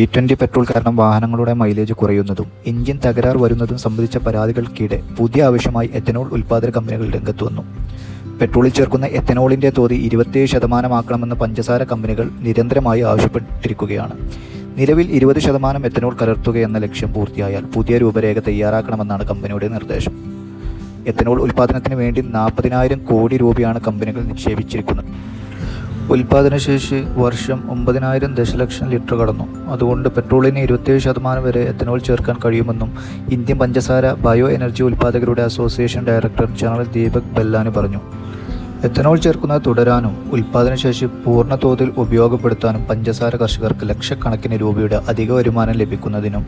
E20 petrol കാരണം വാഹനങ്ങളുടെ mileage കുറയുന്നതും engine തകരാർ വരുന്നതും സംബന്ധിച്ച പരാതികൾക്കിടെ പുതിയ ആവശ്യമായി എത്തനോൾ ഉൽപ്പാദക കമ്പനികൾ രംഗത്ത് വന്നു. പെട്രോളിൽ ചേർക്കുന്ന എത്തനോളിൻ്റെ തോത് 27% പഞ്ചസാര കമ്പനികൾ നിരന്തരമായി ആവശ്യപ്പെട്ടിരിക്കുകയാണ്. നിലവിൽ 20% എത്തനോൾ കലർത്തുകയെന്ന ലക്ഷ്യം പൂർത്തിയായാൽ പുതിയ രൂപരേഖ തയ്യാറാക്കണമെന്നാണ് കമ്പനിയുടെ നിർദ്ദേശം. എത്തനോൾ ഉൽപ്പാദനത്തിന് വേണ്ടി 40,000 കോടി രൂപയാണ് കമ്പനികൾ നിക്ഷേപിച്ചിരിക്കുന്നത്. ഉൽപ്പാദനശേഷി വർഷം 9,000 ദശലക്ഷം ലിറ്റർ കടന്നു. അതുകൊണ്ട് പെട്രോളിന് 27% വരെ എത്തനോൾ ചേർക്കാൻ കഴിയുമെന്നും ഇന്ത്യൻ പഞ്ചസാര ബയോ എനർജി ഉൽപ്പാദകരുടെ association director general Deepak Bellani പറഞ്ഞു. എത്തനോൾ ചേർക്കുന്നത് തുടരാനും ഉൽപ്പാദനശേഷി പൂർണ്ണ തോതിൽ ഉപയോഗപ്പെടുത്താനും പഞ്ചസാര കർഷകർക്ക് ലക്ഷക്കണക്കിന് രൂപയുടെ അധിക വരുമാനം ലഭിക്കുന്നതിനും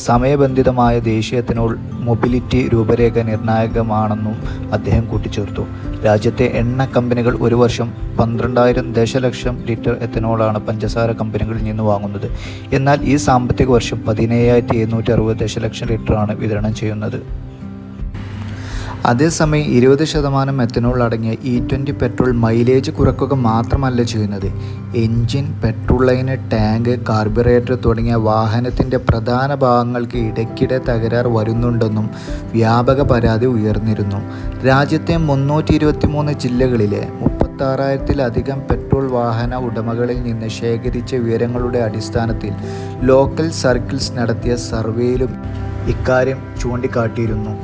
സമയബന്ധിതമായ ദേശീയ എത്തനോൾ മൊബിലിറ്റി രൂപരേഖ നിർണായകമാണെന്നും അദ്ദേഹം കൂട്ടിച്ചേർത്തു. രാജ്യത്തെ എണ്ണ കമ്പനികൾ ഒരു വർഷം 12,000 ദശലക്ഷം ലിറ്റർ എത്തനോളാണ് പഞ്ചസാര കമ്പനികളിൽ നിന്ന് വാങ്ങുന്നത്. എന്നാൽ ഈ സാമ്പത്തിക വർഷം 17,760 ദശലക്ഷം ലിറ്ററാണ് വിതരണം ചെയ്യുന്നത്. അതേസമയം 20% എത്തനോൾ അടങ്ങിയ E20 പെട്രോൾ മൈലേജ് കുറയ്ക്കുക മാത്രമല്ല ചെയ്യുന്നത്. Engine, petrol line, tank, carburettor തുടങ്ങിയ വാഹനത്തിൻ്റെ പ്രധാന ഭാഗങ്ങൾക്ക് ഇടയ്ക്കിടെ തകരാർ വരുന്നുണ്ടെന്നും വ്യാപക പരാതി ഉയർന്നിരുന്നു. രാജ്യത്തെ 323 ജില്ലകളിലെ 36,000-ലധികം പെട്രോൾ വാഹന ഉടമകളിൽ നിന്ന് ശേഖരിച്ച വിവരങ്ങളുടെ അടിസ്ഥാനത്തിൽ ലോക്കൽ സർക്കിൾസ് നടത്തിയ സർവേയിലും ഇക്കാര്യം ചൂണ്ടിക്കാട്ടിയിരുന്നു.